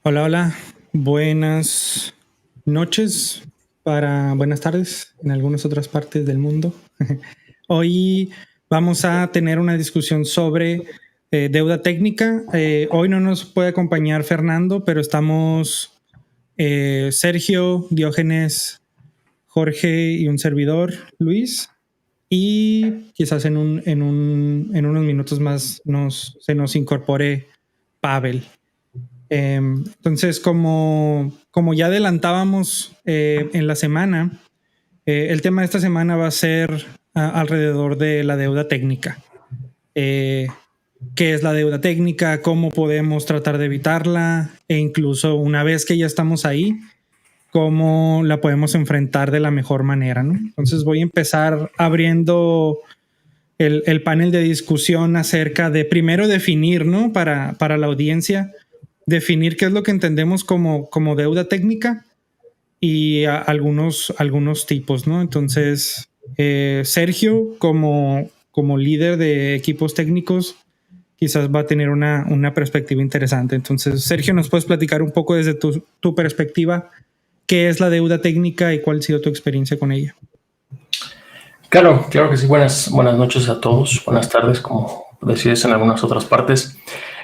Hola, hola. Buenas noches buenas tardes en algunas otras partes del mundo. Hoy vamos a tener una discusión sobre deuda técnica. Hoy no nos puede acompañar Fernando, pero estamos Sergio, Diógenes, Jorge y un servidor, Luis. Y quizás en unos minutos más se nos incorpore Pavel. Entonces, como ya adelantábamos en la semana, el tema de esta semana va a ser alrededor de la deuda técnica. ¿Qué es la deuda técnica? ¿Cómo podemos tratar de evitarla? E incluso una vez que ya estamos ahí, ¿cómo la podemos enfrentar de la mejor manera, ¿no? Entonces voy a empezar abriendo el panel de discusión acerca de primero definir, ¿no? Para la audiencia, definir qué es lo que entendemos como deuda técnica y algunos tipos, ¿no? Entonces, Sergio, como líder de equipos técnicos, quizás va a tener una perspectiva interesante. Entonces, Sergio, ¿nos puedes platicar un poco desde tu perspectiva qué es la deuda técnica y cuál ha sido tu experiencia con ella? Claro, claro que sí. Buenas noches a todos. Buenas tardes, como decides en algunas otras partes.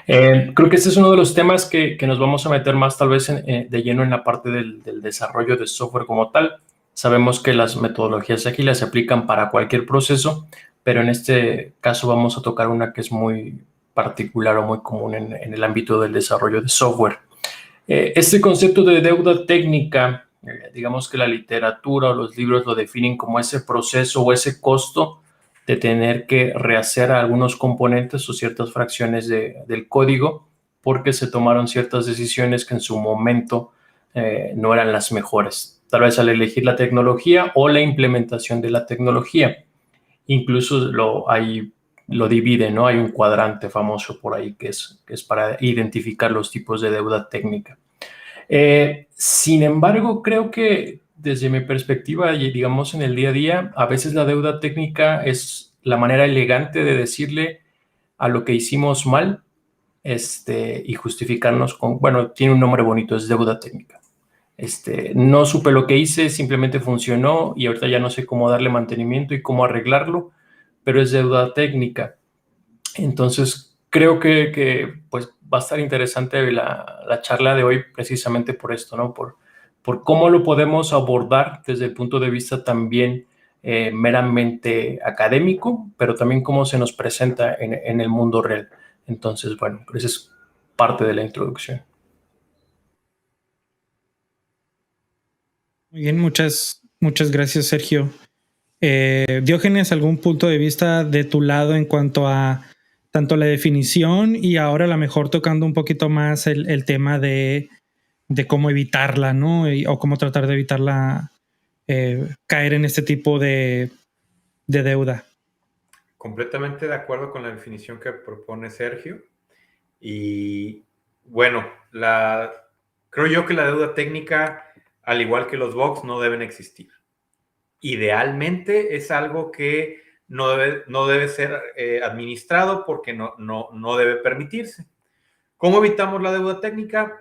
Creo que este es uno de los temas que nos vamos a meter más tal vez de lleno en la parte del desarrollo de software como tal. Sabemos que las metodologías ágiles se aplican para cualquier proceso, pero en este caso vamos a tocar una que es muy particular o muy común en el ámbito del desarrollo de software. Este concepto de deuda técnica, digamos que la literatura o los libros lo definen como ese proceso o ese costo de tener que rehacer algunos componentes o ciertas fracciones del código porque se tomaron ciertas decisiones que en su momento no eran las mejores. Tal vez al elegir la tecnología o la implementación de la tecnología. Incluso lo divide, ¿no? Hay un cuadrante famoso por ahí que es para identificar los tipos de deuda técnica. Sin embargo, creo que desde mi perspectiva y digamos en el día a día, a veces la deuda técnica es la manera elegante de decirle a lo que hicimos mal y justificarnos con, bueno, tiene un nombre bonito, es deuda técnica. No supe lo que hice, simplemente funcionó y ahorita ya no sé cómo darle mantenimiento y cómo arreglarlo, pero es deuda técnica. Entonces, creo que pues, va a estar interesante la charla de hoy precisamente por esto, ¿no? Por cómo lo podemos abordar desde el punto de vista también meramente académico, pero también cómo se nos presenta en el mundo real. Entonces, bueno, esa es parte de la introducción. Muy bien, muchas gracias, Sergio. Diógenes, ¿algún punto de vista de tu lado en cuanto a tanto la definición y ahora a lo mejor tocando un poquito más el tema de cómo evitarla, ¿no? O cómo tratar de evitarla, caer en este tipo de deuda. Completamente de acuerdo con la definición que propone Sergio. Y bueno, creo yo que la deuda técnica, al igual que los bugs, no deben existir. Idealmente es algo que no debe ser administrado porque no debe permitirse. ¿Cómo evitamos la deuda técnica?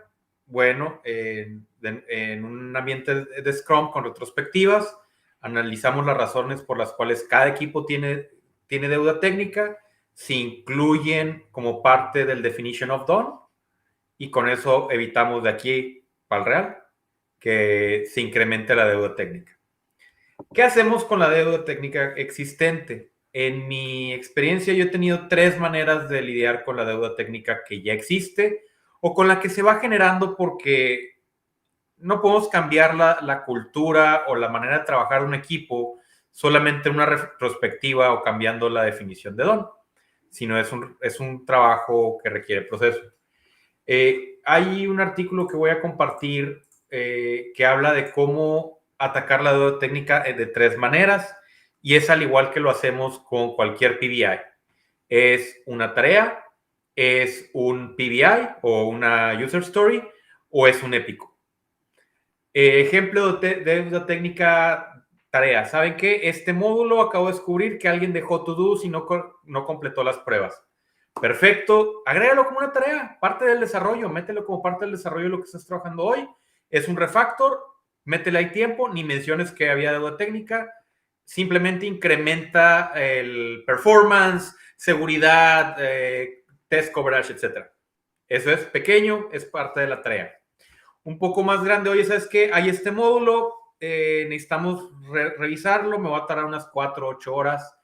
Bueno, en un ambiente de Scrum con retrospectivas, analizamos las razones por las cuales cada equipo tiene deuda técnica, se incluyen como parte del definition of done y con eso evitamos de aquí para el real que se incremente la deuda técnica. ¿Qué hacemos con la deuda técnica existente? En mi experiencia yo he tenido 3 maneras de lidiar con la deuda técnica que ya existe o con la que se va generando porque no podemos cambiar la cultura o la manera de trabajar de un equipo solamente en una retrospectiva o cambiando la definición de don, sino es un trabajo que requiere proceso. Hay un artículo que voy a compartir que habla de cómo atacar la deuda técnica de 3 maneras y es al igual que lo hacemos con cualquier PBI. Es una tarea, es un PBI o una user story o es un épico. Ejemplo de deuda técnica, tarea. ¿Saben qué? Este módulo acabo de descubrir que alguien dejó to-dos y no completó las pruebas. Perfecto, agrégalo como una tarea, parte del desarrollo, mételo como parte del desarrollo de lo que estás trabajando hoy. Es un refactor, métele ahí tiempo, ni menciones que había deuda técnica, simplemente incrementa el performance, seguridad, test coverage, etc. Eso es pequeño, es parte de la tarea. Un poco más grande, oye, ¿sabes qué? Hay este módulo, necesitamos revisarlo, me va a tardar unas 4 o 8 horas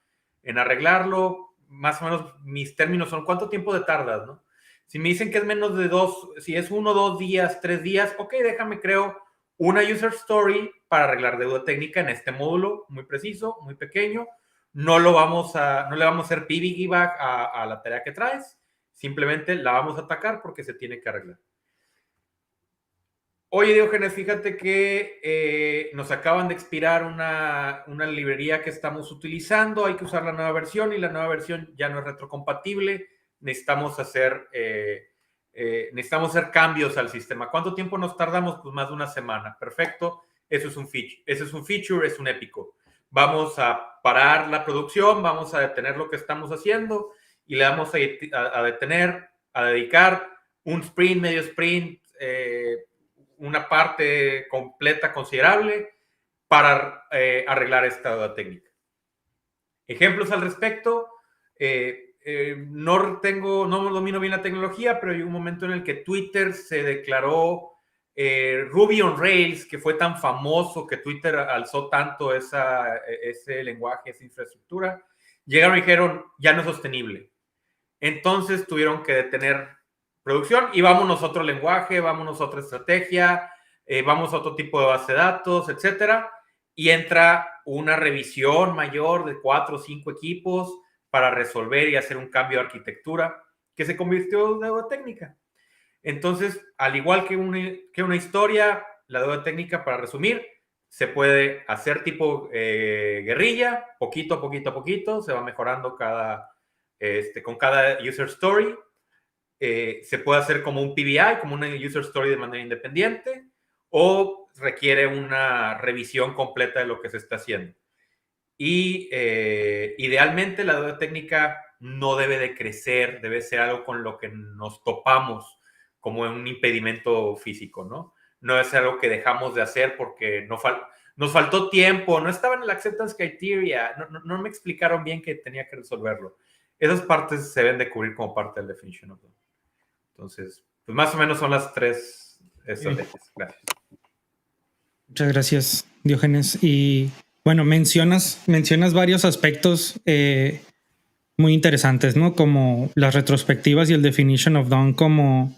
en arreglarlo. Más o menos mis términos son ¿cuánto tiempo te tardas, no? Si me dicen que es menos de 2, si es 1, 2 días, 3 días, ok, déjame creo una user story para arreglar deuda técnica en este módulo muy preciso, muy pequeño. No le vamos a hacer piggyback a la tarea que traes, simplemente la vamos a atacar porque se tiene que arreglar. Oye, Diógenes, fíjate que nos acaban de expirar una librería que estamos utilizando, hay que usar la nueva versión y la nueva versión ya no es retrocompatible, necesitamos hacer cambios al sistema. ¿Cuánto tiempo nos tardamos? Pues más de una semana. Perfecto, eso es un feature, es un épico. Vamos a parar la producción, vamos a detener lo que estamos haciendo y le vamos a dedicar un sprint, medio sprint, una parte completa considerable para arreglar esta deuda técnica. Ejemplos al respecto, no domino bien la tecnología, pero hay un momento en el que Twitter se declaró Ruby on Rails, que fue tan famoso que Twitter alzó tanto ese lenguaje, esa infraestructura. Llegaron y dijeron, ya no es sostenible. Entonces tuvieron que detener producción y vámonos a otro lenguaje, vámonos a otra estrategia, vamos a otro tipo de base de datos, etcétera. Y entra una revisión mayor de 4 o 5 equipos para resolver y hacer un cambio de arquitectura que se convirtió en deuda técnica. Entonces, al igual que una historia, la deuda técnica, para resumir, se puede hacer tipo guerrilla, poquito a poquito, se va mejorando con cada user story. Se puede hacer como un PBI, como una user story de manera independiente, o requiere una revisión completa de lo que se está haciendo. Y idealmente la deuda técnica no debe de crecer, debe ser algo con lo que nos topamos como un impedimento físico, ¿no? No es algo que dejamos de hacer porque nos faltó tiempo, no estaba en el acceptance criteria, no me explicaron bien que tenía que resolverlo. Esas partes se deben de cubrir como parte del definition of done. Entonces, pues más o menos son las 3 estrategias. Gracias. Muchas gracias, Diógenes. Y bueno, mencionas varios aspectos muy interesantes, ¿no? Como las retrospectivas y el definition of done como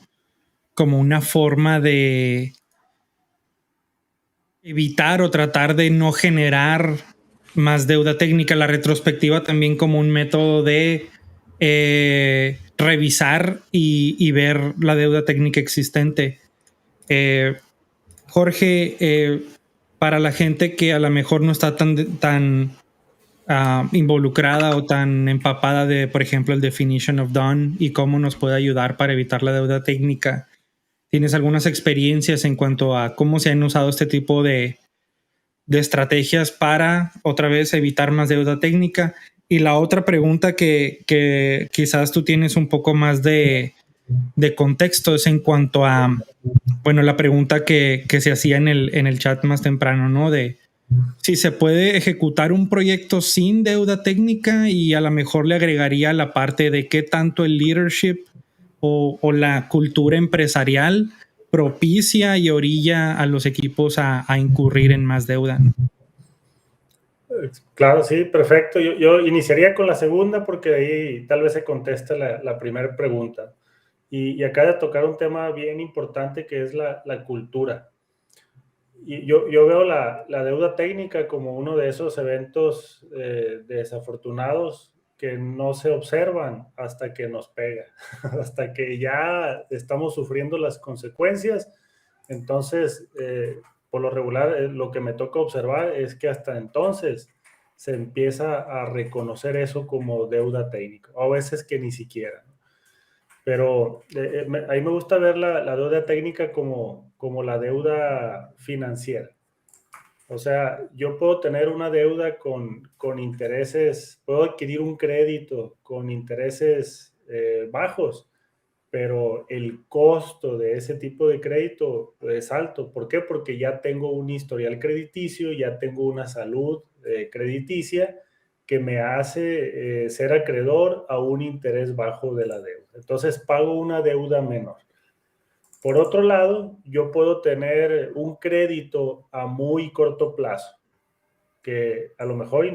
una forma de evitar o tratar de no generar más deuda técnica. La retrospectiva también como un método de revisar y ver la deuda técnica existente. Jorge, para la gente que a lo mejor no está tan involucrada o tan empapada de, por ejemplo, el definition of done y cómo nos puede ayudar para evitar la deuda técnica, ¿tienes algunas experiencias en cuanto a cómo se han usado este tipo de estrategias para, otra vez, evitar más deuda técnica? Y la otra pregunta que quizás tú tienes un poco más de contexto es en cuanto a, bueno, la pregunta que se hacía en el chat más temprano, ¿no? De si se puede ejecutar un proyecto sin deuda técnica, y a lo mejor le agregaría la parte de qué tanto el leadership o la cultura empresarial propicia y orilla a los equipos a incurrir en más deuda. Claro, sí, perfecto. Yo iniciaría con la segunda porque ahí tal vez se contesta la primera pregunta. Y acaba de tocar un tema bien importante que es la cultura. Y yo veo la deuda técnica como uno de esos eventos desafortunados que no se observan hasta que nos pega, hasta que ya estamos sufriendo las consecuencias. Entonces, por lo regular, lo que me toca observar es que hasta entonces se empieza a reconocer eso como deuda técnica, o a veces que ni siquiera. Pero a mí me gusta ver la deuda técnica como la deuda financiera. O sea, yo puedo tener una deuda con intereses, puedo adquirir un crédito con intereses bajos, pero el costo de ese tipo de crédito es alto. ¿Por qué? Porque ya tengo un historial crediticio, ya tengo una salud crediticia que me hace ser acreedor a un interés bajo de la deuda. Entonces pago una deuda menor. Por otro lado, yo puedo tener un crédito a muy corto plazo, que a lo mejor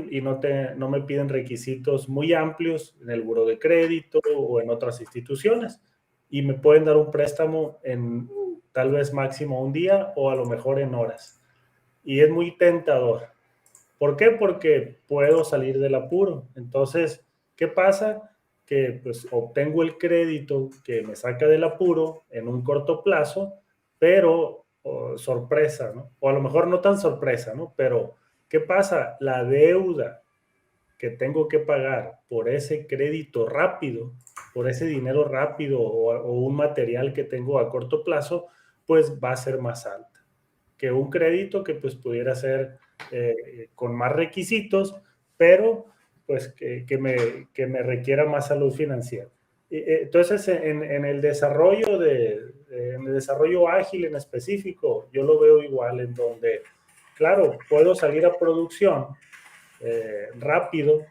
no me piden requisitos muy amplios en el buró de crédito o en otras instituciones, y me pueden dar un préstamo en tal vez máximo un día o a lo mejor en horas. Y es muy tentador. ¿Por qué? Porque puedo salir del apuro. Entonces, ¿qué pasa? Que pues obtengo el crédito que me saca del apuro en un corto plazo, pero sorpresa, ¿no? O a lo mejor no tan sorpresa, ¿no? Pero, ¿qué pasa? La deuda que tengo que pagar por ese crédito rápido, por ese dinero rápido o un material que tengo a corto plazo, pues va a ser más alta que un crédito que pues pudiera ser con más requisitos, pero pues que me requiera más salud financiera. Entonces, en el desarrollo en el desarrollo ágil en específico, yo lo veo igual, en donde, claro, puedo salir a producción rápido,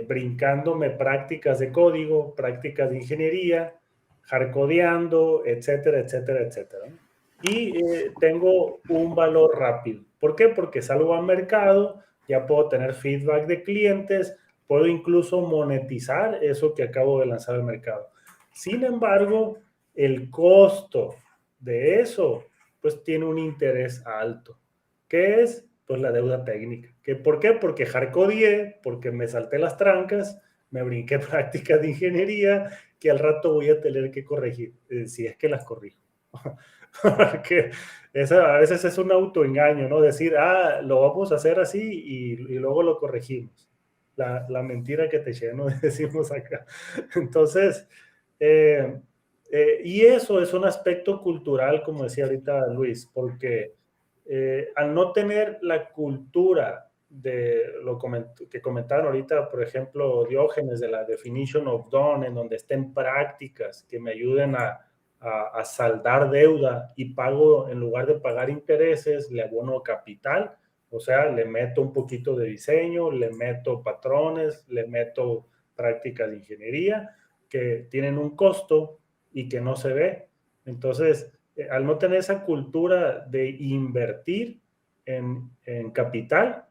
brincándome prácticas de código, prácticas de ingeniería, hardcodeando, etcétera, etcétera, etcétera. Y tengo un valor rápido. ¿Por qué? Porque salgo al mercado, ya puedo tener feedback de clientes, puedo incluso monetizar eso que acabo de lanzar al mercado. Sin embargo, el costo de eso, pues tiene un interés alto. ¿Qué es? Pues la deuda técnica. ¿Por qué? Porque hardcodeé, porque me salté las trancas, me brinqué prácticas de ingeniería que al rato voy a tener que corregir, si es que las corrijo. Porque a veces es un autoengaño, ¿no? Decir, lo vamos a hacer así y luego lo corregimos. La mentira que te eché, ¿no? Decimos acá. Entonces, y eso es un aspecto cultural, como decía ahorita Luis, porque al no tener la cultura de lo que comentaron ahorita, por ejemplo, Diógenes, de la definition of done, en donde estén prácticas que me ayuden a saldar deuda y pago, en lugar de pagar intereses, le abono capital, o sea, le meto un poquito de diseño, le meto patrones, le meto prácticas de ingeniería que tienen un costo y que no se ve. Entonces, al no tener esa cultura de invertir en capital,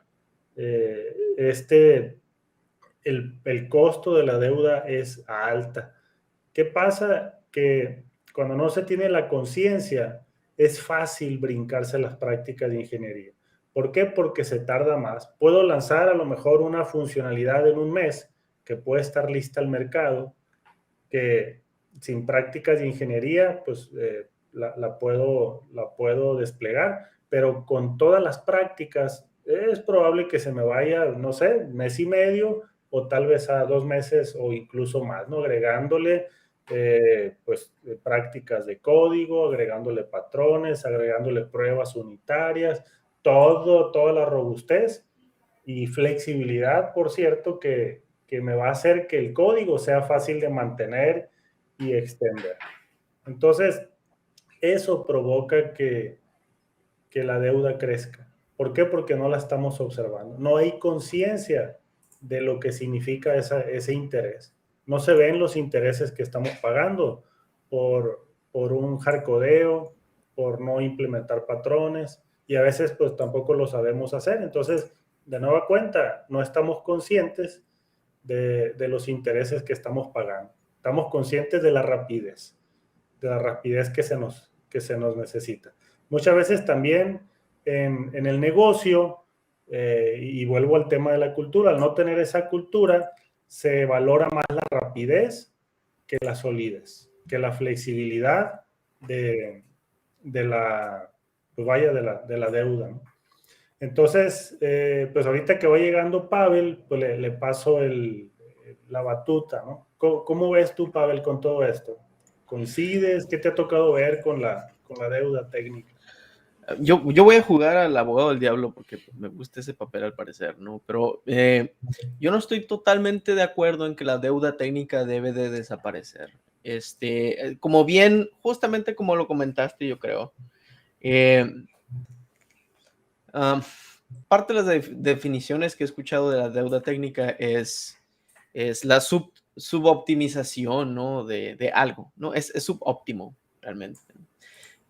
el costo de la deuda es alta. ¿Qué pasa? Que cuando no se tiene la conciencia, es fácil brincarse las prácticas de ingeniería. ¿Por qué? Porque se tarda más. Puedo lanzar a lo mejor una funcionalidad en un mes que puede estar lista al mercado, que sin prácticas de ingeniería, pues la puedo desplegar, pero con todas las prácticas es probable que se me vaya, no sé, mes y medio o tal vez a 2 meses o incluso más, ¿no? Agregándole pues prácticas de código, agregándole patrones, agregándole pruebas unitarias, toda la robustez y flexibilidad, por cierto, que me va a hacer que el código sea fácil de mantener y extender. Entonces, eso provoca que la deuda crezca. ¿Por qué? Porque no la estamos observando. No hay conciencia de lo que significa ese interés. No se ven los intereses que estamos pagando por un hardcodeo, por no implementar patrones, y a veces pues tampoco lo sabemos hacer. Entonces, de nueva cuenta, no estamos conscientes de los intereses que estamos pagando. Estamos conscientes de la rapidez que se nos necesita. Muchas veces también en el negocio, y vuelvo al tema de la cultura, al no tener esa cultura, se valora más la rapidez que la solidez, que la flexibilidad de la, pues vaya, de la deuda, ¿no? Entonces, pues ahorita que va llegando Pavel, pues le paso la batuta, ¿no? ¿Cómo ves tú, Pavel, con todo esto? ¿Coincides? ¿Qué te ha tocado ver con la deuda técnica? Yo voy a jugar al abogado del diablo porque me gusta ese papel al parecer, ¿no? Pero yo no estoy totalmente de acuerdo en que la deuda técnica debe de desaparecer. Como bien, justamente como lo comentaste, yo creo. Parte de las definiciones que he escuchado de la deuda técnica es la suboptimización, ¿no? de algo, ¿no? Es subóptimo, realmente.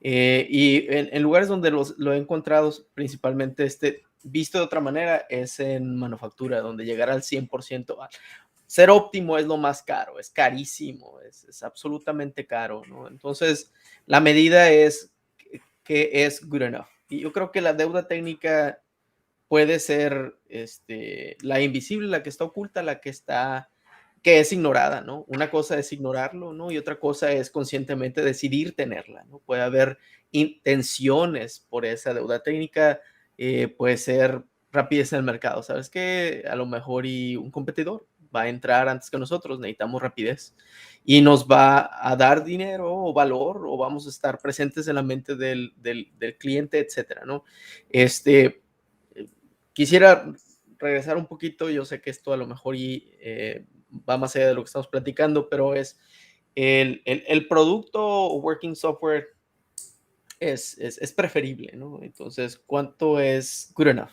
Y en lugares donde lo he encontrado, principalmente visto de otra manera, es en manufactura, donde llegar al 100%. Ser óptimo es lo más caro, es carísimo, es absolutamente caro, ¿no? Entonces, la medida es que es good enough. Y yo creo que la deuda técnica puede ser la invisible, la que está oculta, que es ignorada, ¿no? Una cosa es ignorarlo, ¿no? Y otra cosa es conscientemente decidir tenerla, ¿no? Puede haber intenciones por esa deuda técnica, puede ser rapidez en el mercado, ¿sabes qué? A lo mejor un competidor va a entrar antes que nosotros, necesitamos rapidez y nos va a dar dinero o valor o vamos a estar presentes en la mente del cliente, etcétera, ¿no? Quisiera regresar un poquito, yo sé que esto a lo mejor va más allá de lo que estamos platicando, pero es el producto working software es preferible, ¿no? Entonces, ¿cuánto es good enough?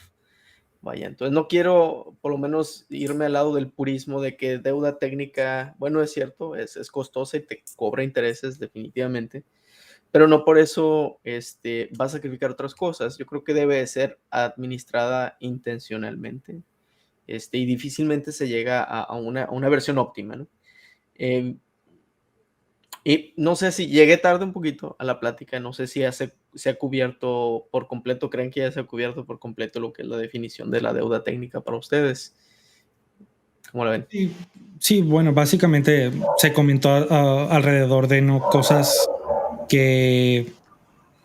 Vaya, entonces no quiero por lo menos irme al lado del purismo de que deuda técnica, bueno, es cierto, es costosa y te cobra intereses definitivamente, pero no por eso va a sacrificar otras cosas. Yo creo que debe ser administrada intencionalmente y difícilmente se llega a una versión óptima, ¿no? Y no sé si llegué tarde un poquito a la plática, no sé si se ha cubierto por completo, ¿creen que ya se ha cubierto por completo lo que es la definición de la deuda técnica para ustedes? ¿Cómo la ven? Sí, bueno, básicamente se comentó alrededor de cosas que,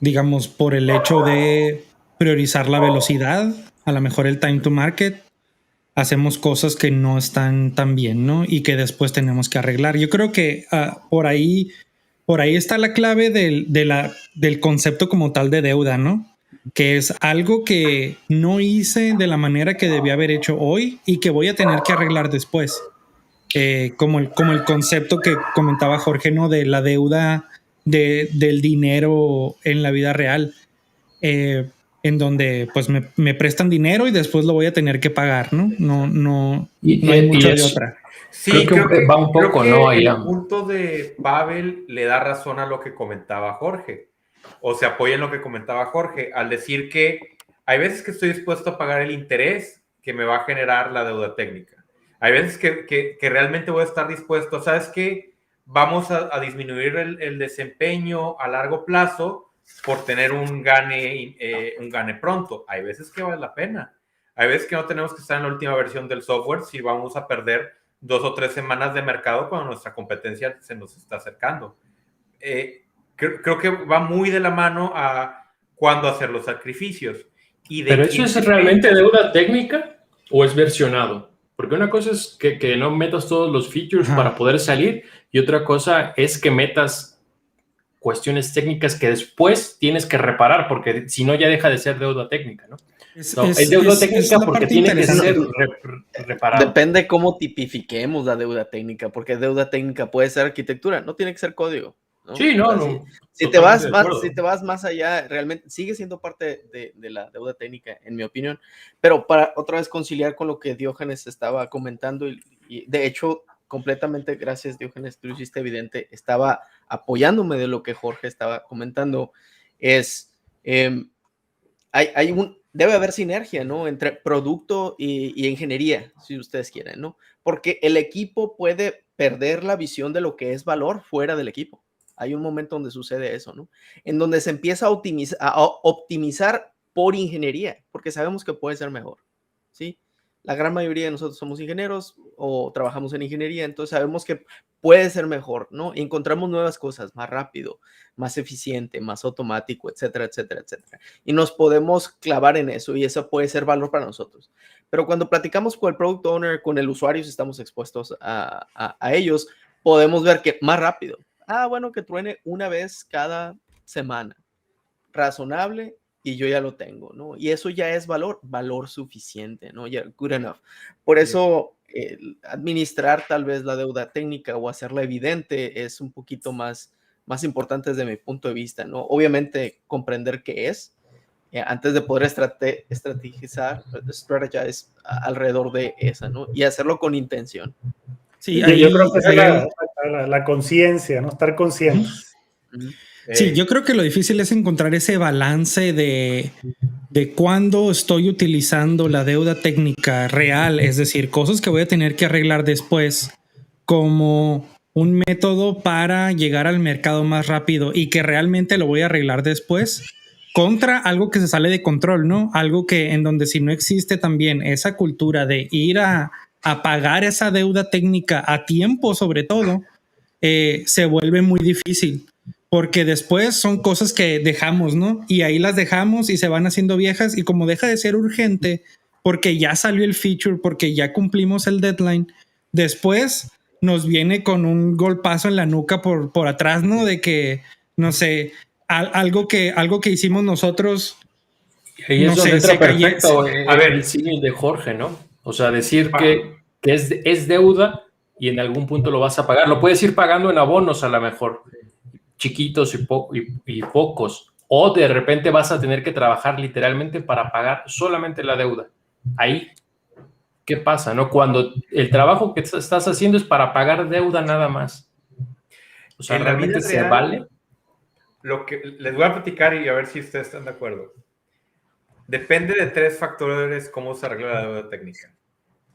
digamos, por el hecho de priorizar la velocidad, a lo mejor el time to market, hacemos cosas que no están tan bien, ¿no? Y que después tenemos que arreglar. Yo creo que por ahí está la clave del concepto como tal de deuda, ¿no? Que es algo que no hice de la manera que debía haber hecho hoy y que voy a tener que arreglar después. Como el concepto que comentaba Jorge, ¿no? De la deuda del dinero en la vida real. En donde pues me prestan dinero y después lo voy a tener que pagar, ¿no? No hay mucho de otra. Sí, creo que va un poco, creo que ¿no? el punto de Pavel le da razón a lo que comentaba Jorge, o se apoya en lo que comentaba Jorge, al decir que hay veces que estoy dispuesto a pagar el interés que me va a generar la deuda técnica. Hay veces que realmente voy a estar dispuesto, ¿sabes qué? Vamos a disminuir el desempeño a largo plazo por tener un gane pronto. Hay veces que vale la pena. Hay veces que no tenemos que estar en la última versión del software si vamos a perder 2 o 3 semanas de mercado cuando nuestra competencia se nos está acercando. Creo que va muy de la mano a cuándo hacer los sacrificios. ¿Pero eso es realmente deuda técnica o es versionado? Porque una cosa es que no metas todos los features para poder salir y otra cosa es que metas cuestiones técnicas que después tienes que reparar porque si no ya deja de ser deuda técnica, ¿no? Es deuda técnica porque tiene que ser reparado. Depende cómo tipifiquemos la deuda técnica, porque deuda técnica puede ser arquitectura, no tiene que ser código, ¿no? Sí, no, si te vas más allá, realmente sigue siendo parte de la deuda técnica, en mi opinión, pero para otra vez conciliar con lo que Diógenes estaba comentando, y de hecho, completamente, gracias Diógenes, tú lo hiciste evidente, estaba apoyándome de lo que Jorge estaba comentando, debe haber sinergia, ¿no? Entre producto y ingeniería, si ustedes quieren, ¿no? Porque el equipo puede perder la visión de lo que es valor fuera del equipo. Hay un momento donde sucede eso, ¿no? En donde se empieza a optimizar por ingeniería, porque sabemos que puede ser mejor, ¿sí? La gran mayoría de nosotros somos ingenieros o trabajamos en ingeniería, entonces sabemos que puede ser mejor, ¿no? Y encontramos nuevas cosas más rápido, más eficiente, más automático, etcétera, etcétera, etcétera. Y nos podemos clavar en eso y eso puede ser valor para nosotros. Pero cuando platicamos con el product owner, con el usuario, si estamos expuestos a ellos, podemos ver que más rápido. Bueno, que truene una vez cada semana. Razonable y yo ya lo tengo, ¿no? Y eso ya es valor suficiente, ¿no? Ya, good enough. Por eso, administrar tal vez la deuda técnica o hacerla evidente es un poquito más importante desde mi punto de vista, ¿no? Obviamente, comprender qué es, antes de poder strategize alrededor de esa, ¿no? Y hacerlo con intención. Sí, yo creo que es la conciencia, ¿no? Estar conscientes. Sí, yo creo que lo difícil es encontrar ese balance de cuándo estoy utilizando la deuda técnica real, es decir, cosas que voy a tener que arreglar después, como un método para llegar al mercado más rápido y que realmente lo voy a arreglar después, contra algo que se sale de control, ¿no? Algo que en donde si no existe también esa cultura de ir a pagar esa deuda técnica a tiempo, sobre todo, se vuelve muy difícil. Porque después son cosas que dejamos, ¿no? Y ahí las dejamos y se van haciendo viejas y como deja de ser urgente porque ya salió el feature, porque ya cumplimos el deadline, después nos viene con un golpazo en la nuca por atrás, ¿no? De que, no sé, algo que hicimos nosotros. Ahí es donde entra perfecto a ver, el símil de Jorge, ¿no? O sea, decir que es deuda y en algún punto lo vas a pagar. Lo puedes ir pagando en abonos a lo mejor, chiquitos y pocos. O de repente vas a tener que trabajar literalmente para pagar solamente la deuda. Ahí, ¿qué pasa, no? Cuando el trabajo que estás haciendo es para pagar deuda nada más. O sea, en la ¿realmente vida se real, vale? Lo que les voy a platicar y a ver si ustedes están de acuerdo. Depende de 3 factores cómo se arregla la deuda técnica.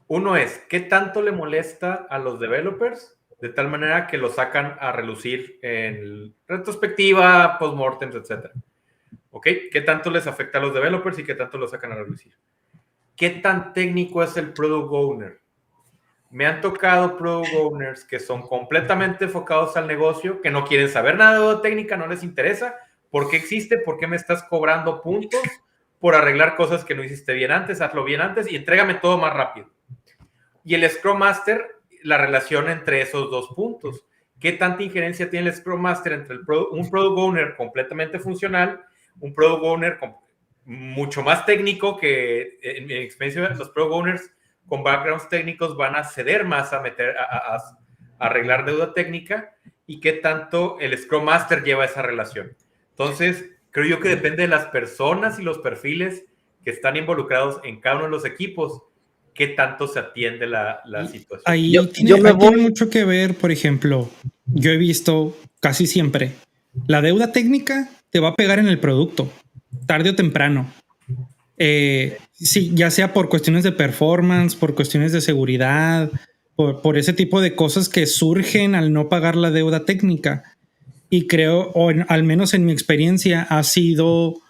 Uno es, ¿qué tanto le molesta a los developers? De tal manera que lo sacan a relucir en retrospectiva, postmortems, etc. ¿Ok? ¿Qué tanto les afecta a los developers y qué tanto lo sacan a relucir? ¿Qué tan técnico es el product owner? Me han tocado product owners que son completamente enfocados al negocio, que no quieren saber nada de deuda técnica, no les interesa. ¿Por qué existe? ¿Por qué me estás cobrando puntos por arreglar cosas que no hiciste bien antes? Hazlo bien antes y entrégame todo más rápido. Y el Scrum Master, la relación entre esos dos puntos. ¿Qué tanta injerencia tiene el Scrum Master entre un Product Owner completamente funcional, un Product Owner mucho más técnico que, en mi experiencia, los Product Owners con backgrounds técnicos van a ceder más a arreglar deuda técnica, y qué tanto el Scrum Master lleva esa relación? Entonces, creo yo que depende de las personas y los perfiles que están involucrados en cada uno de los equipos, qué tanto se atiende la situación. Ahí tiene mucho que ver, por ejemplo, yo he visto casi siempre, la deuda técnica te va a pegar en el producto, tarde o temprano. Sí, ya sea por cuestiones de performance, por cuestiones de seguridad, por ese tipo de cosas que surgen al no pagar la deuda técnica. Y creo, al menos en mi experiencia, ha sido,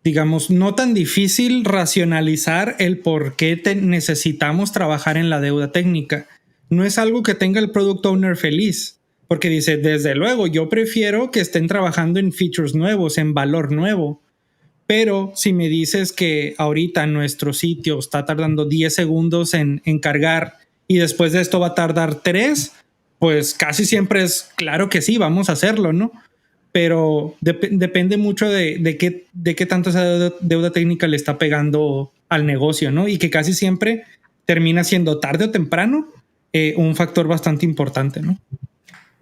digamos, no tan difícil racionalizar el por qué necesitamos trabajar en la deuda técnica. No es algo que tenga el product owner feliz, porque dice, desde luego, yo prefiero que estén trabajando en features nuevos, en valor nuevo. Pero si me dices que ahorita nuestro sitio está tardando 10 segundos en cargar y después de esto va a tardar 3, pues casi siempre es claro que sí, vamos a hacerlo, ¿no? Pero depende mucho de qué tanto esa deuda técnica le está pegando al negocio, ¿no? Y que casi siempre termina siendo tarde o temprano un factor bastante importante, ¿no?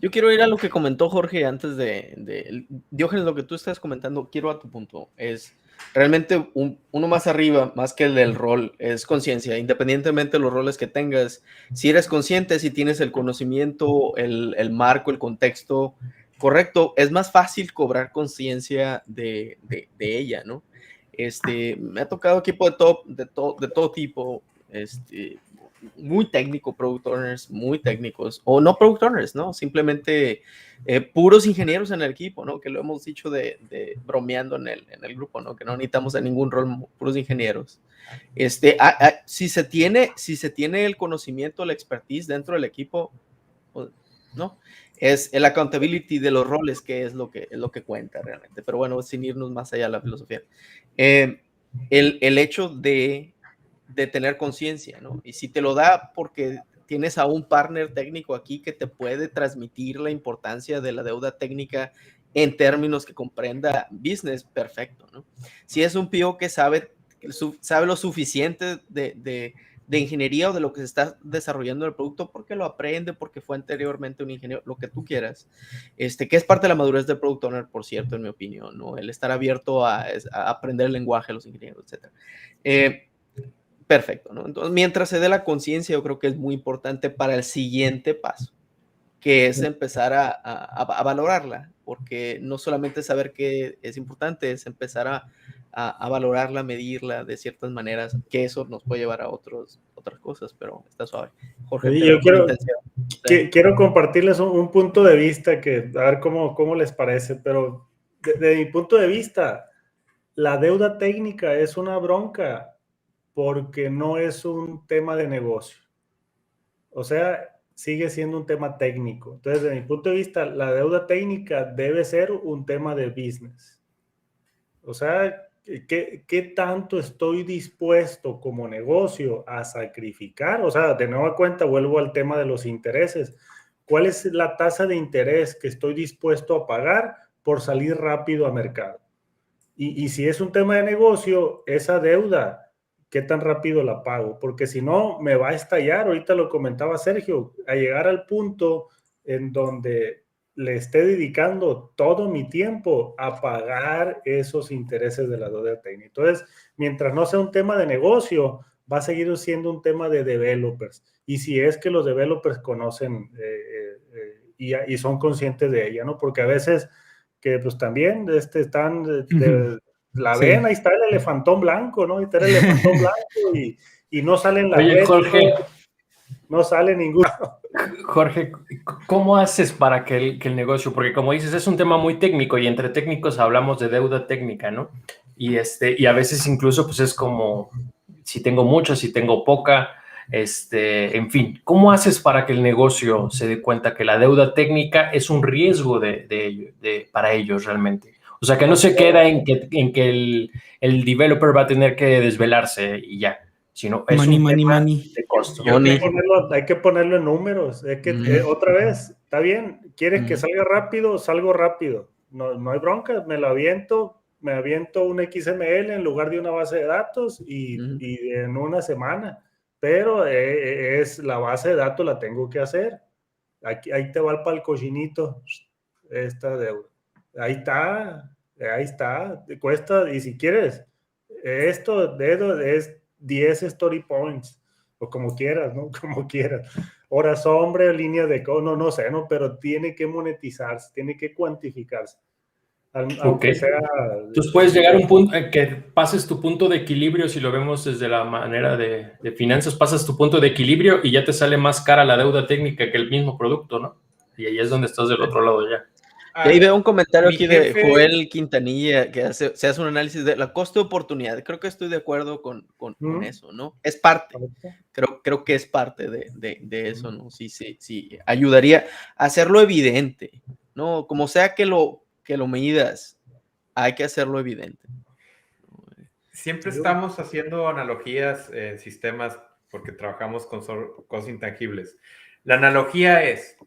Yo quiero ir a lo que comentó Jorge antes de Diógenes, lo que tú estás comentando, quiero a tu punto. Es realmente uno más arriba, más que el del rol, es conciencia. Independientemente de los roles que tengas, si eres consciente, si tienes el conocimiento, el marco, el contexto correcto, es más fácil cobrar conciencia de ella, ¿no? Me ha tocado equipo de todo tipo, muy técnico, product owners muy técnicos, o no product owners, ¿no? Simplemente puros ingenieros en el equipo, ¿no? Que lo hemos dicho bromeando en el grupo, ¿no? Que no necesitamos en ningún rol, puros ingenieros. Si se tiene el conocimiento, la expertise dentro del equipo, pues, ¿no? Es el accountability de los roles que es lo que cuenta realmente. Pero bueno, sin irnos más allá de la filosofía. El hecho de tener conciencia, ¿no? Y si te lo da porque tienes a un partner técnico aquí que te puede transmitir la importancia de la deuda técnica en términos que comprenda business, perfecto, ¿no? Si es un PO que sabe lo suficiente de ingeniería o de lo que se está desarrollando el producto, porque lo aprende, porque fue anteriormente un ingeniero, lo que tú quieras, que es parte de la madurez del product owner, por cierto, en mi opinión, ¿no? El estar abierto a aprender el lenguaje de los ingenieros, etc. Perfecto, ¿no? Entonces, mientras se dé la conciencia, yo creo que es muy importante para el siguiente paso, que es empezar a valorarla, porque no solamente saber que es importante, es empezar a valorarla, medirla de ciertas maneras, que eso nos puede llevar a otras cosas, pero está suave. Jorge, Oye, yo quiero compartirles un punto de vista que a ver cómo les parece, pero de mi punto de vista, la deuda técnica es una bronca porque no es un tema de negocio. O sea, sigue siendo un tema técnico. Entonces, desde mi punto de vista, la deuda técnica debe ser un tema de business. O sea, ¿qué tanto estoy dispuesto como negocio a sacrificar? O sea, de nueva cuenta, vuelvo al tema de los intereses. ¿Cuál es la tasa de interés que estoy dispuesto a pagar por salir rápido a mercado? Y si es un tema de negocio, esa deuda, ¿qué tan rápido la pago? Porque si no, me va a estallar. Ahorita lo comentaba Sergio, a llegar al punto en donde le esté dedicando todo mi tiempo a pagar esos intereses de la deuda técnica. Entonces, mientras no sea un tema de negocio, va a seguir siendo un tema de developers. Y si es que los developers conocen y son conscientes de ella, ¿no? Porque a veces que pues también están la ven, sí. Ahí está el elefantón blanco, ¿no? Ahí está el elefantón blanco y no salen las redes. Jorge, no sale ninguno. Jorge, ¿cómo haces para que el negocio, porque como dices, es un tema muy técnico y entre técnicos hablamos de deuda técnica, ¿no? Y a veces incluso pues es como si tengo mucha, si tengo poca, en fin, ¿cómo haces para que el negocio se dé cuenta que la deuda técnica es un riesgo para ellos realmente? O sea, que no se queda en que el developer va a tener que desvelarse y ya, sino es un tema de costo. Hay que ponerlo en números. Es que, otra vez, está bien, quieres que salga rápido, salgo rápido. No hay bronca, me aviento un XML en lugar de una base de datos y en una semana. Pero es la base de datos, la tengo que hacer. Ahí te va el cochinito esta deuda. Ahí está, te cuesta, y si quieres, esto es 10 story points, o como quieras, ¿no? Como quieras. Horas hombre, línea de código, no sé, ¿no? Pero tiene que monetizarse, tiene que cuantificarse. Aunque sea... Entonces puedes llegar a un punto en que pases tu punto de equilibrio, si lo vemos desde la manera de finanzas, pasas tu punto de equilibrio y ya te sale más cara la deuda técnica que el mismo producto, ¿no? Y ahí es donde estás del otro lado ya. Y ahí veo un comentario aquí de Joel Quintanilla que se hace un análisis de la costo de oportunidad. Creo que estoy de acuerdo con eso, ¿no? Es parte. Creo que es parte de eso, ¿no? Sí. Ayudaría a hacerlo evidente, ¿no? Como sea que lo midas, hay que hacerlo evidente. Siempre estamos haciendo analogías en sistemas porque trabajamos con cosas intangibles. La analogía es,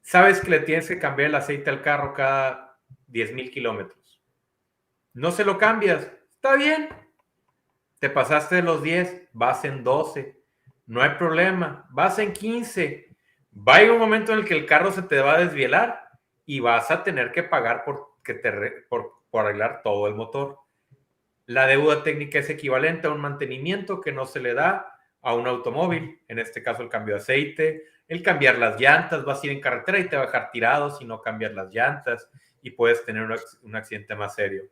sabes que le tienes que cambiar el aceite al carro cada 10,000 kilómetros. No se lo cambias. Está bien. Te pasaste de los 10, vas en 12. No hay problema. Vas en 15. Va a llegar un momento en el que el carro se te va a desvielar y vas a tener que pagar por arreglar todo el motor. La deuda técnica es equivalente a un mantenimiento que no se le da a un automóvil. En este caso, el cambio de aceite, el cambiar las llantas. Vas a ir en carretera y te va a dejar tirado si no cambias las llantas y puedes tener un accidente más serio.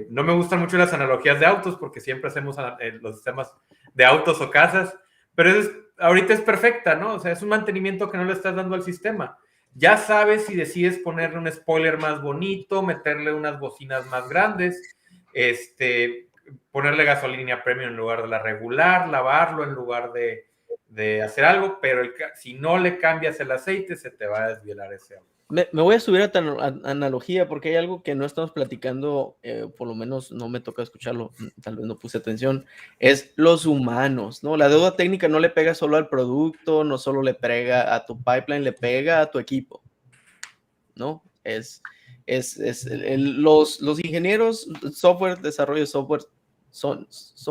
No me gustan mucho las analogías de autos porque siempre hacemos los sistemas de autos o casas, pero ahorita es perfecta, ¿no? O sea, es un mantenimiento que no le estás dando al sistema. Ya sabes si decides ponerle un spoiler más bonito, meterle unas bocinas más grandes, ponerle gasolina premium en lugar de la regular, lavarlo en lugar de hacer algo, pero si no le cambias el aceite, se te va a desvielar ese auto. Me voy a subir a tu analogía porque hay algo que no estamos platicando, por lo menos no me toca escucharlo, tal vez no puse atención, es los humanos, ¿no? La deuda técnica no le pega solo al producto, no solo le pega a tu pipeline, le pega a tu equipo, ¿no? Los ingenieros, software, desarrollo de software, son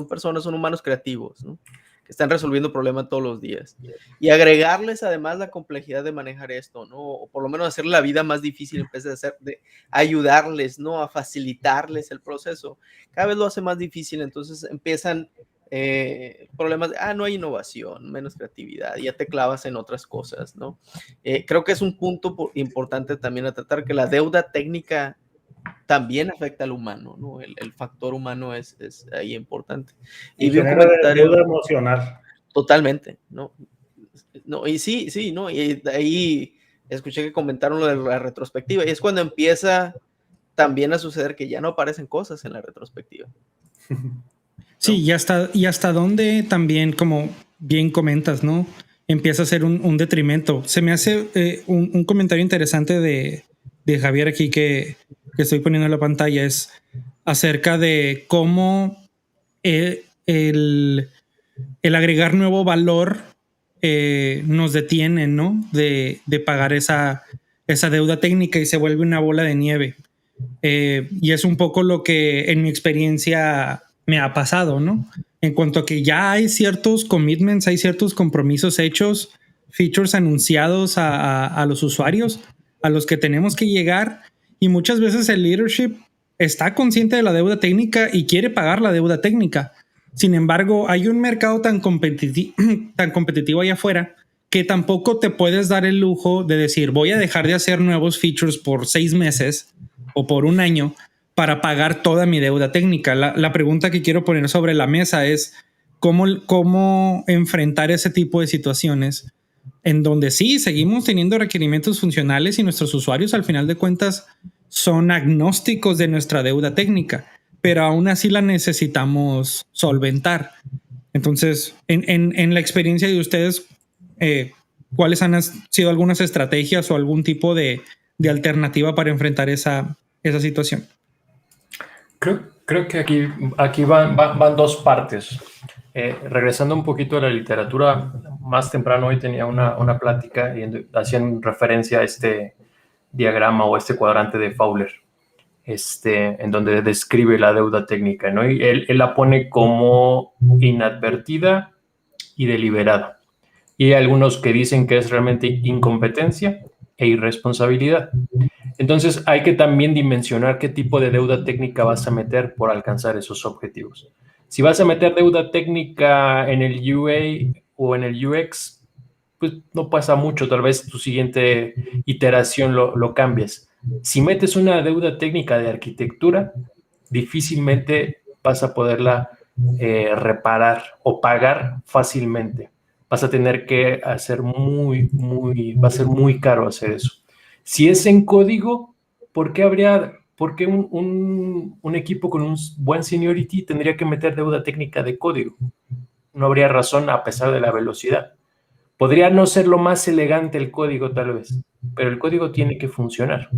personas, son humanos creativos, ¿no? Que están resolviendo problemas todos los días. Y agregarles además la complejidad de manejar esto, ¿no? O por lo menos hacer la vida más difícil en vez de ayudarles, ¿no? A facilitarles el proceso. Cada vez lo hace más difícil, entonces empiezan problemas de, no hay innovación, menos creatividad, ya te clavas en otras cosas, ¿no? Creo que es un punto importante también a tratar, que la deuda técnica también afecta al humano, ¿no? El factor humano es ahí importante. Y vi un comentario, deuda emocional. Totalmente, ¿no? Y sí, ¿no? Y ahí escuché que comentaron lo de la retrospectiva, y es cuando empieza también a suceder que ya no aparecen cosas en la retrospectiva. Sí, y hasta dónde también, como bien comentas, ¿no? Empieza a ser un detrimento. Se me hace un comentario interesante de Javier aquí que estoy poniendo en la pantalla, es acerca de cómo el agregar nuevo valor nos detiene, ¿no? De pagar esa deuda técnica y se vuelve una bola de nieve. Y es un poco lo que en mi experiencia me ha pasado, ¿no? En cuanto a que ya hay ciertos commitments, hay ciertos compromisos hechos, features anunciados a los usuarios, a los que tenemos que llegar, y muchas veces el leadership está consciente de la deuda técnica y quiere pagar la deuda técnica. Sin embargo, hay un mercado tan competitivo allá afuera que tampoco te puedes dar el lujo de decir, voy a dejar de hacer nuevos features por 6 meses o por un año para pagar toda mi deuda técnica. La pregunta que quiero poner sobre la mesa es cómo enfrentar ese tipo de situaciones en donde sí seguimos teniendo requerimientos funcionales y nuestros usuarios al final de cuentas son agnósticos de nuestra deuda técnica, pero aún así la necesitamos solventar. Entonces, en la experiencia de ustedes, ¿cuáles han sido algunas estrategias o algún tipo de alternativa para enfrentar esa situación? Creo que aquí van dos partes. Regresando un poquito a la literatura, más temprano hoy tenía una plática y hacían referencia a este diagrama o este cuadrante de Fowler, en donde describe la deuda técnica, ¿no? Y él la pone como inadvertida y deliberada. Y hay algunos que dicen que es realmente incompetencia e irresponsabilidad. Entonces hay que también dimensionar qué tipo de deuda técnica vas a meter por alcanzar esos objetivos. Si vas a meter deuda técnica en el UA o en el UX, pues no pasa mucho, tal vez tu siguiente iteración lo cambies. Si metes una deuda técnica de arquitectura, difícilmente vas a poderla reparar o pagar fácilmente. Vas a tener que hacer va a ser muy caro hacer eso. Si es en código, ¿por qué un equipo con un buen seniority tendría que meter deuda técnica de código? No habría razón a pesar de la velocidad. Podría no ser lo más elegante el código tal vez, pero el código tiene que funcionar.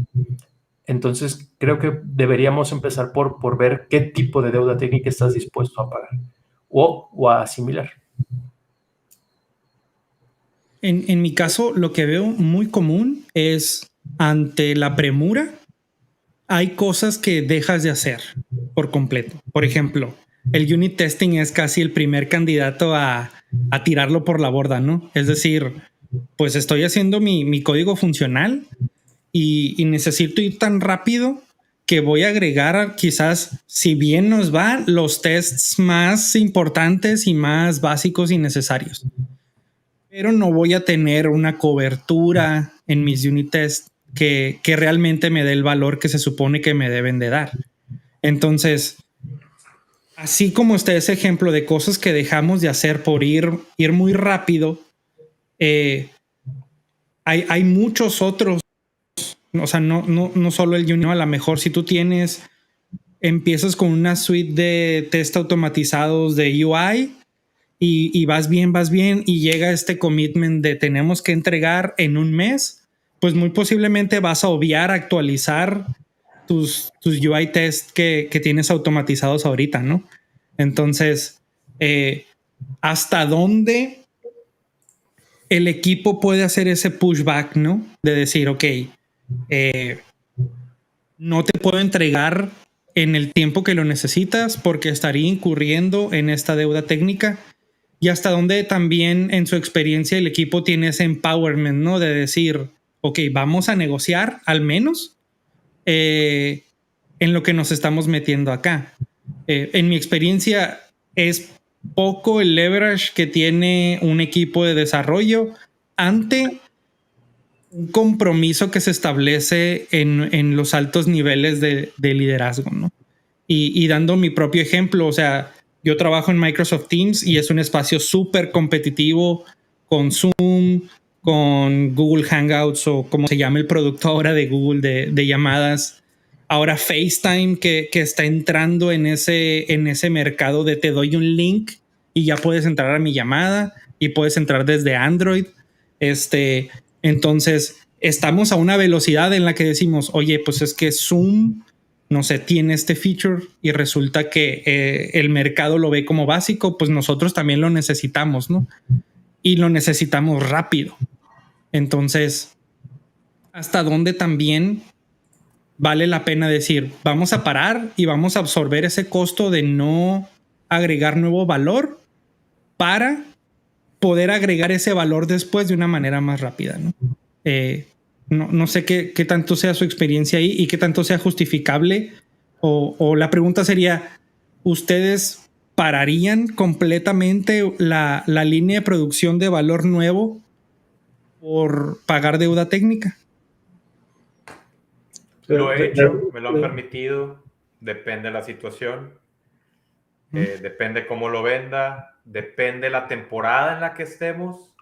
Entonces creo que deberíamos empezar por ver qué tipo de deuda técnica estás dispuesto a pagar o a asimilar. En mi caso, lo que veo muy común es ante la premura, hay cosas que dejas de hacer por completo. Por ejemplo, el unit testing es casi el primer candidato a tirarlo por la borda, ¿no? Es decir, pues estoy haciendo mi código funcional y necesito ir tan rápido que voy a agregar quizás, si bien nos va, los tests más importantes y más básicos y necesarios. Pero no voy a tener una cobertura en mis unit tests que realmente me dé el valor que se supone que me deben de dar. Entonces, así como está ese ejemplo de cosas que dejamos de hacer por ir muy rápido, hay muchos otros. O sea, no solo el unit, a lo mejor si tú empiezas con una suite de test automatizados de UI y vas bien y llega este commitment de tenemos que entregar en un mes, pues muy posiblemente vas a obviar actualizar tus UI test que tienes automatizados ahorita, ¿no? Entonces, ¿hasta dónde el equipo puede hacer ese pushback, ¿no? De decir, ok, no te puedo entregar en el tiempo que lo necesitas porque estaría incurriendo en esta deuda técnica. Y hasta donde también en su experiencia el equipo tiene ese empowerment, ¿no? De decir, ok, vamos a negociar al menos en lo que nos estamos metiendo acá. En mi experiencia es poco el leverage que tiene un equipo de desarrollo ante un compromiso que se establece en los altos niveles de liderazgo, ¿no? Y dando mi propio ejemplo, o sea, yo trabajo en Microsoft Teams y es un espacio súper competitivo con Zoom, con Google Hangouts o como se llama el producto ahora de Google de llamadas. Ahora FaceTime que está entrando en ese mercado de te doy un link y ya puedes entrar a mi llamada y puedes entrar desde Android. Entonces estamos a una velocidad en la que decimos, oye, pues es que Zoom, no sé, tiene este feature y resulta que el mercado lo ve como básico, pues nosotros también lo necesitamos, ¿no? Y lo necesitamos rápido. Entonces, ¿hasta dónde también vale la pena decir, vamos a parar y vamos a absorber ese costo de no agregar nuevo valor para poder agregar ese valor después de una manera más rápida, ¿no? No sé qué tanto sea su experiencia ahí y qué tanto sea justificable. O la pregunta sería, ¿ustedes pararían completamente la línea de producción de valor nuevo por pagar deuda técnica? Lo he hecho, me lo han permitido, depende de la situación, depende cómo lo venda, depende la temporada en la que estemos.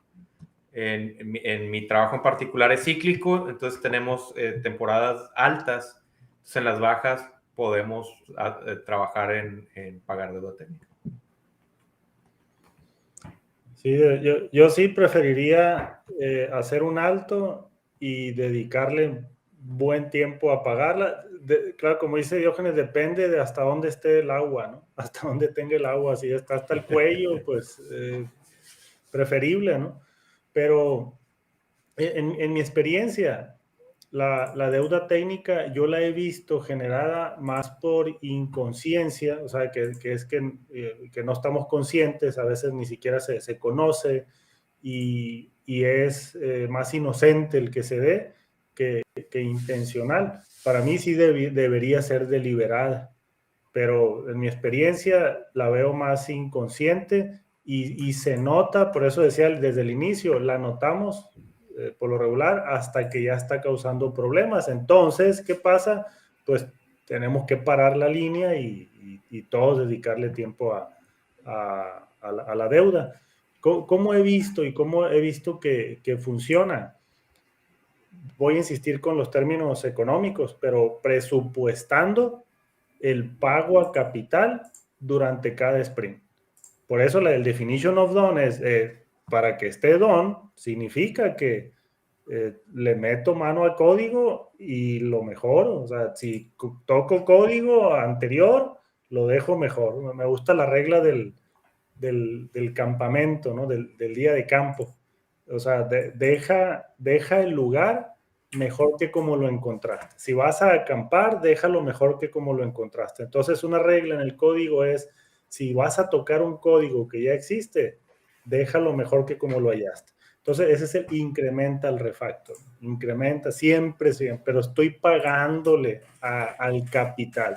En mi trabajo en particular es cíclico, entonces tenemos temporadas altas, entonces en las bajas podemos trabajar en pagar deuda técnica. Sí, yo sí preferiría hacer un alto y dedicarle buen tiempo a pagarla. Claro, como dice Diógenes, depende de hasta dónde esté el agua, ¿no? Hasta dónde tenga el agua. Si está hasta el cuello, pues preferible, ¿no? Pero en mi experiencia, la deuda técnica yo la he visto generada más por inconsciencia, o sea, que es que no estamos conscientes, a veces ni siquiera se conoce y es más inocente el que se dé que intencional. Para mí sí debería ser deliberada, pero en mi experiencia la veo más inconsciente y se nota, por eso decía desde el inicio, la notamos por lo regular hasta que ya está causando problemas. Entonces, ¿qué pasa? Pues tenemos que parar la línea y todos dedicarle tiempo a la deuda. ¿Cómo he visto y cómo he visto que funciona? Voy a insistir con los términos económicos, pero presupuestando el pago a capital durante cada sprint. Por eso el definition of done es, para que esté done, significa que le meto mano al código y lo mejoro. O sea, si toco código anterior, lo dejo mejor. Me gusta la regla del campamento, ¿no? Del día de campo. O sea, deja el lugar mejor que como lo encontraste. Si vas a acampar, déjalo mejor que como lo encontraste. Entonces, una regla en el código es, si vas a tocar un código que ya existe, déjalo mejor que como lo hallaste. Entonces, ese es el incremental refactor. Incrementa siempre, pero estoy pagándole al capital.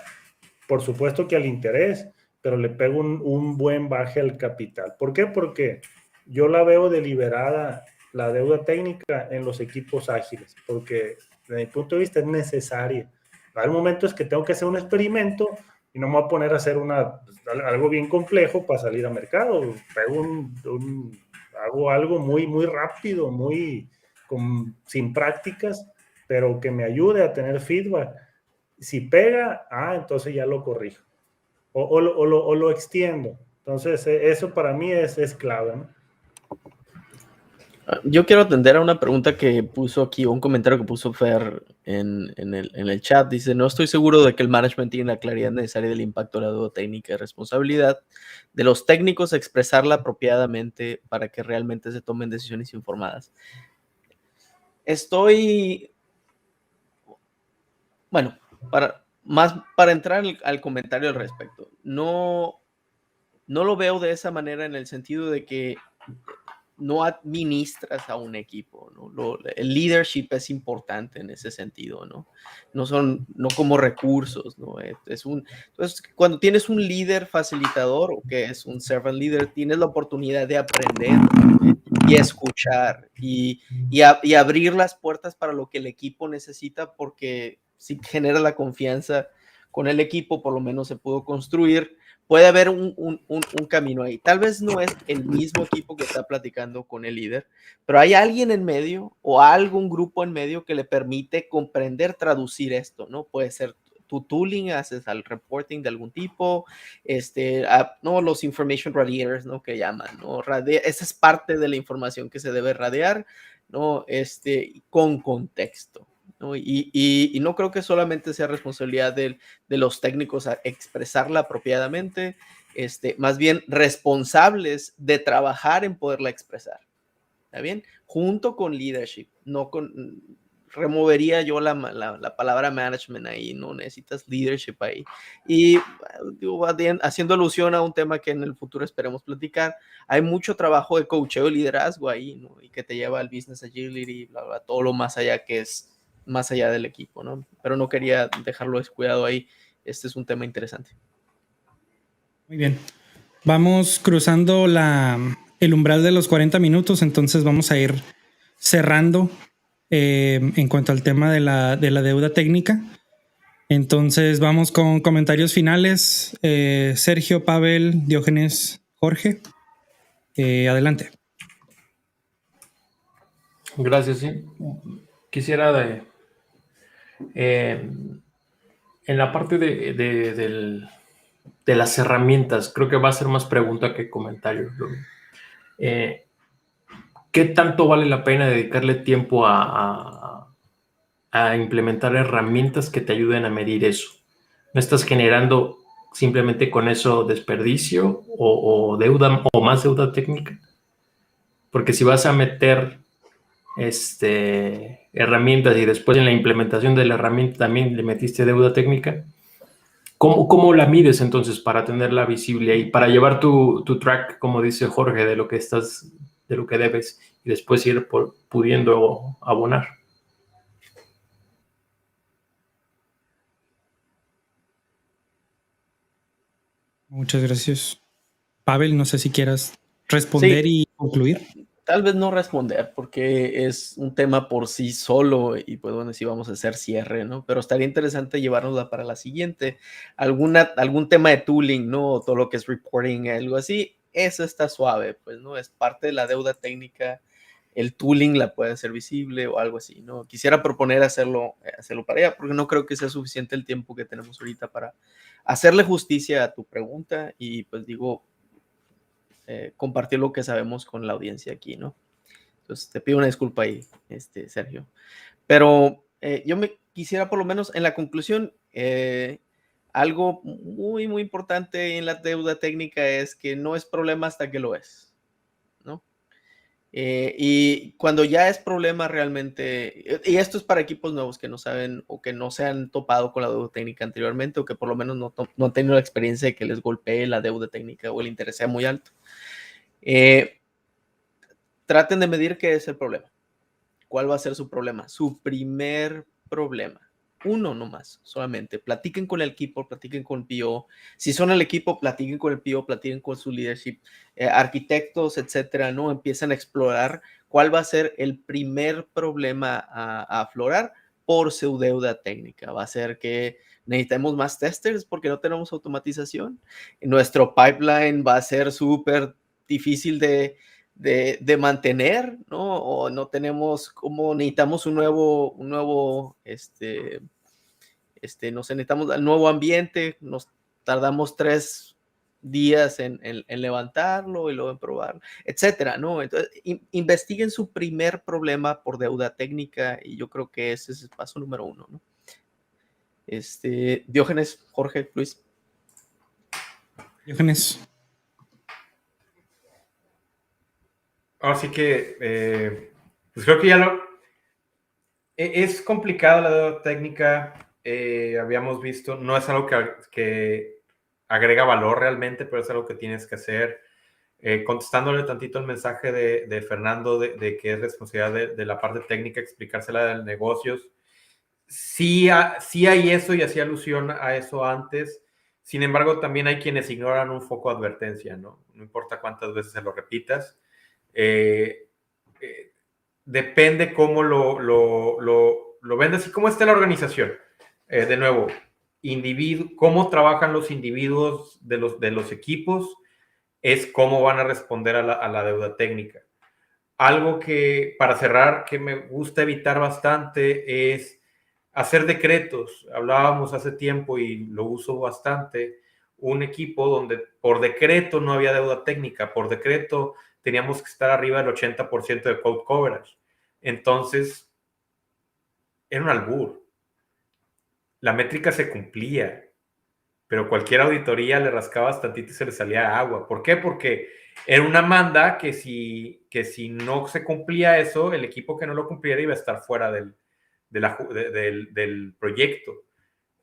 Por supuesto que al interés, pero le pego un buen baje al capital. ¿Por qué? Porque yo la veo deliberada, la deuda técnica, en los equipos ágiles, porque desde mi punto de vista es necesaria. Hay momentos que tengo que hacer un experimento y no me voy a poner a hacer algo bien complejo para salir al mercado. Hago algo muy rápido, sin prácticas, pero que me ayude a tener feedback. Si pega, entonces ya lo corrijo. O lo extiendo. Entonces, eso para mí es clave, ¿no? Yo quiero atender a una pregunta que puso aquí, un comentario que puso Fer en el chat. Dice, no estoy seguro de que el management tiene la claridad necesaria del impacto de la deuda técnica y responsabilidad de los técnicos a expresarla apropiadamente para que realmente se tomen decisiones informadas. Bueno, para entrar al comentario al respecto, no lo veo de esa manera en el sentido de que no administras a un equipo, ¿no? El leadership es importante en ese sentido, ¿no? No como recursos, ¿no? Entonces, cuando tienes un líder facilitador o que es un servant leader, tienes la oportunidad de aprender y escuchar y abrir las puertas para lo que el equipo necesita, porque si genera la confianza con el equipo, por lo menos se pudo construir. Puede haber un camino ahí. Tal vez no es el mismo equipo que está platicando con el líder, pero hay alguien en medio o algún grupo en medio que le permite comprender, traducir esto, ¿no? Puede ser tu tooling, haces al reporting de algún tipo, no, los information radiators, ¿no? Que llaman, ¿no? Esa es parte de la información que se debe radiar, ¿no? Con contexto, ¿no? Y no creo que solamente sea responsabilidad de los técnicos a expresarla apropiadamente, más bien responsables de trabajar en poderla expresar, ¿está bien? Junto con leadership, removería yo la palabra management ahí, no necesitas leadership ahí. Y haciendo alusión a un tema que en el futuro esperemos platicar, hay mucho trabajo de coacheo y liderazgo ahí, ¿no? Y que te lleva al business agility, bla, bla, todo lo más allá que es más allá del equipo, ¿no? Pero no quería dejarlo descuidado ahí. Este es un tema interesante. Muy bien. Vamos cruzando el umbral de los 40 minutos, entonces vamos a ir cerrando en cuanto al tema de la deuda técnica. Entonces vamos con comentarios finales. Sergio, Pavel, Diógenes, Jorge. Adelante. Gracias. Sí. Quisiera en la parte de las herramientas, creo que va a ser más pregunta que comentario. ¿Qué tanto vale la pena dedicarle tiempo a implementar herramientas que te ayuden a medir eso? ¿No estás generando simplemente con eso desperdicio o deuda o más deuda técnica? Porque si vas a meter herramientas y después en la implementación de la herramienta también le metiste deuda técnica, ¿cómo la mides entonces para tenerla visible y para llevar tu track, como dice Jorge, de lo que debes y después ir pudiendo abonar? Muchas gracias. Pavel, no sé si quieras responder y concluir. Tal vez no responder porque es un tema por sí solo y pues bueno, sí vamos a hacer cierre, ¿no? Pero estaría interesante llevárnosla para la siguiente. Algún tema de tooling, ¿no? Todo lo que es reporting, algo así, eso está suave, pues, ¿no? Es parte de la deuda técnica. El tooling la puede hacer visible o algo así, ¿no? Quisiera proponer hacerlo para allá porque no creo que sea suficiente el tiempo que tenemos ahorita para hacerle justicia a tu pregunta y pues digo, compartir lo que sabemos con la audiencia aquí, ¿no? Entonces te pido una disculpa ahí, Sergio. Pero yo me quisiera por lo menos en la conclusión, algo muy, muy importante en la deuda técnica es que no es problema hasta que lo es, ¿no? Y cuando ya es problema realmente, y esto es para equipos nuevos que no saben o que no se han topado con la deuda técnica anteriormente o que por lo menos no han tenido la experiencia de que les golpee la deuda técnica o el interés sea muy alto. Traten de medir qué es el problema. ¿Cuál va a ser su problema? Su primer problema. Uno nomás, solamente. Platiquen con el equipo, platiquen con el PO. Si son el equipo, platiquen con el PO, platiquen con su leadership, arquitectos, etcétera, ¿no? Empiezan a explorar cuál va a ser el primer problema a aflorar por su deuda técnica. Va a ser que necesitamos más testers porque no tenemos automatización. Nuestro pipeline va a ser súper difícil de mantener, ¿no? O no tenemos como necesitamos un nuevo, no sé, necesitamos el nuevo ambiente, nos tardamos 3 días en levantarlo y luego en probarlo, etcétera, ¿no? Entonces, investiguen su primer problema por deuda técnica y yo creo que ese es el paso número 1, ¿no? Diógenes, Jorge, Luis. Diógenes. Así que, pues creo que es complicado la deuda técnica. habíamos visto, no es algo que agrega valor realmente, pero es algo que tienes que hacer. Contestándole tantito el mensaje de Fernando de que es responsabilidad de la parte técnica explicársela de negocios. Sí hay eso y hacía alusión a eso antes. Sin embargo, también hay quienes ignoran un foco de advertencia, ¿no? No importa cuántas veces se lo repitas. Depende cómo lo vendas y cómo esté la organización. De nuevo, cómo trabajan los individuos de los equipos es cómo van a responder a la deuda técnica. Algo que, para cerrar, que me gusta evitar bastante es hacer decretos. Hablábamos hace tiempo y lo uso bastante, un equipo donde por decreto no había deuda técnica, por decreto teníamos que estar arriba del 80% de code coverage. Entonces, era un albur. La métrica se cumplía, pero cualquier auditoría le rascabas tantito y se le salía agua. ¿Por qué? Porque era una manda que si no se cumplía eso, el equipo que no lo cumpliera iba a estar fuera del proyecto.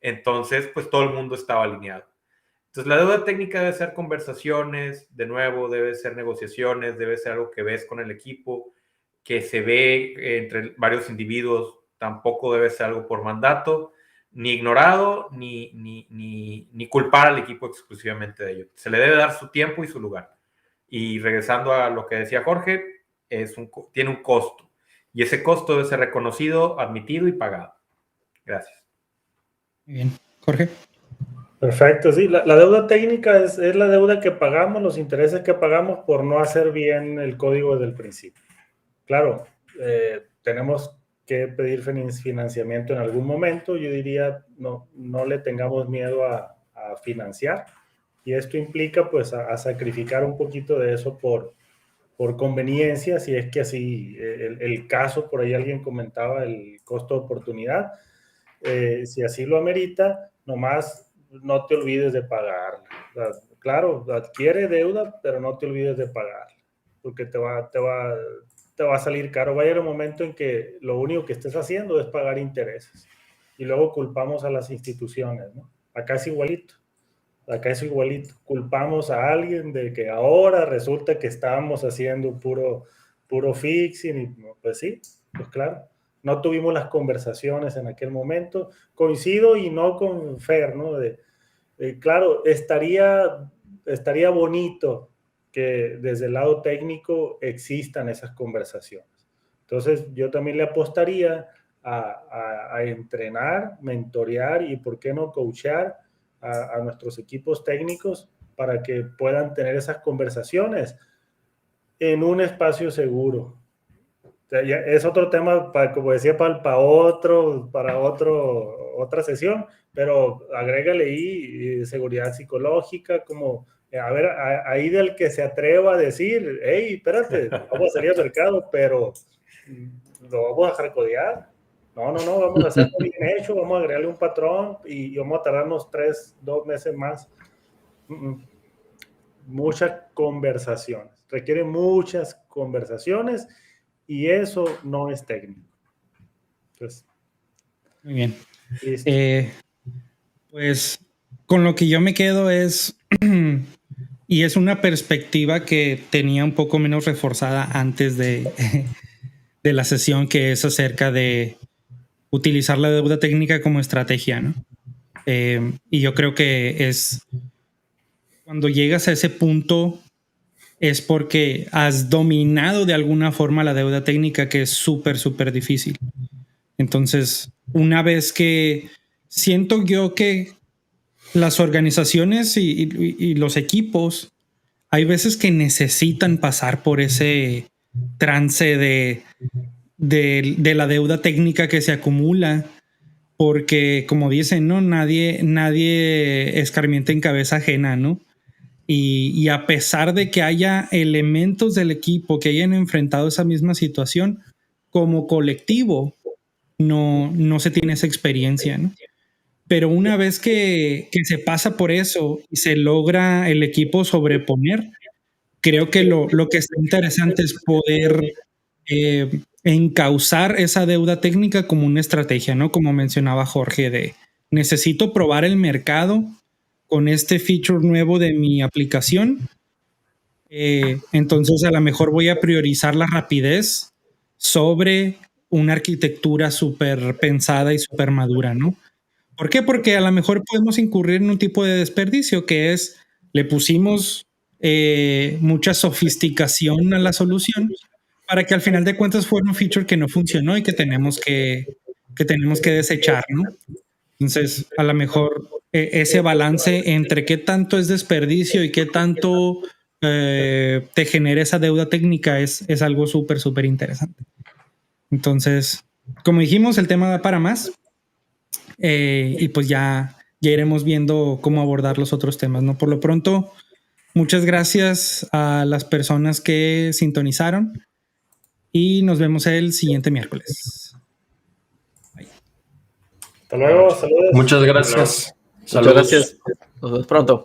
Entonces, pues todo el mundo estaba alineado. Entonces, la deuda técnica debe ser conversaciones, de nuevo, debe ser negociaciones, debe ser algo que ves con el equipo, que se ve entre varios individuos, tampoco debe ser algo por mandato, ni ignorado, ni culpar al equipo exclusivamente de ello. Se le debe dar su tiempo y su lugar. Y regresando a lo que decía Jorge, tiene un costo. Y ese costo debe ser reconocido, admitido y pagado. Gracias. Muy bien. Jorge. Perfecto, sí. La deuda técnica es la deuda que pagamos, los intereses que pagamos por no hacer bien el código desde el principio. Claro, tenemos que pedir financiamiento en algún momento. Yo diría, no le tengamos miedo a financiar. Y esto implica, pues, a sacrificar un poquito de eso por conveniencia, si es que así, el caso, por ahí alguien comentaba el costo de oportunidad. Si así lo amerita, nomás no te olvides de pagar. Claro, adquiere deuda, pero no te olvides de pagar, porque te va a salir caro. Va a llegar un momento en que lo único que estés haciendo es pagar intereses y luego culpamos a las instituciones, ¿no? Acá es igualito. Culpamos a alguien de que ahora resulta que estábamos haciendo puro fixing y pues sí, pues claro. No tuvimos las conversaciones en aquel momento. Coincido y no con Fer, ¿no? Claro, estaría bonito que desde el lado técnico existan esas conversaciones. Entonces, yo también le apostaría a entrenar, mentorear y, ¿por qué no, coachear a nuestros equipos técnicos para que puedan tener esas conversaciones en un espacio seguro? Es otro tema, como decía, para otra sesión, pero agrégale ahí seguridad psicológica, como, a ver, ahí del que se atreva a decir, hey, espérate, vamos a salir al mercado, pero lo vamos a hardcodear. No, vamos a hacerlo bien hecho, vamos a agregarle un patrón y vamos a tardarnos 2 meses más. Muchas conversaciones, requiere muchas conversaciones. Y eso no es técnico. Entonces, muy bien. Pues con lo que yo me quedo es, y es una perspectiva que tenía un poco menos reforzada antes de la sesión, que es acerca de utilizar la deuda técnica como estrategia, ¿no? Y yo creo que es cuando llegas a ese punto es porque has dominado de alguna forma la deuda técnica, que es súper, súper difícil. Entonces, una vez que siento yo que las organizaciones y los equipos, hay veces que necesitan pasar por ese trance de la deuda técnica que se acumula, porque, como dicen, ¿no? Nadie escarmienta en cabeza ajena, ¿no? Y a pesar de que haya elementos del equipo que hayan enfrentado esa misma situación, como colectivo no se tiene esa experiencia, ¿no? Pero una vez que se pasa por eso y se logra el equipo sobreponer, creo que lo que está interesante es poder encauzar esa deuda técnica como una estrategia, ¿no? Como mencionaba Jorge, necesito probar el mercado con este feature nuevo de mi aplicación. Entonces a lo mejor voy a priorizar la rapidez sobre una arquitectura súper pensada y súper madura, ¿no? ¿Por qué? Porque a lo mejor podemos incurrir en un tipo de desperdicio que es, le pusimos mucha sofisticación a la solución para que al final de cuentas fuera un feature que no funcionó y que tenemos que desechar, ¿no? Entonces, a lo mejor ese balance entre qué tanto es desperdicio y qué tanto te genera esa deuda técnica es algo súper, súper interesante. Entonces, como dijimos, el tema da para más y pues ya iremos viendo cómo abordar los otros temas, ¿no? Por lo pronto, muchas gracias a las personas que sintonizaron y nos vemos el siguiente miércoles. Hasta luego, saludos. Muchas gracias. Muchas gracias. Nos vemos pronto.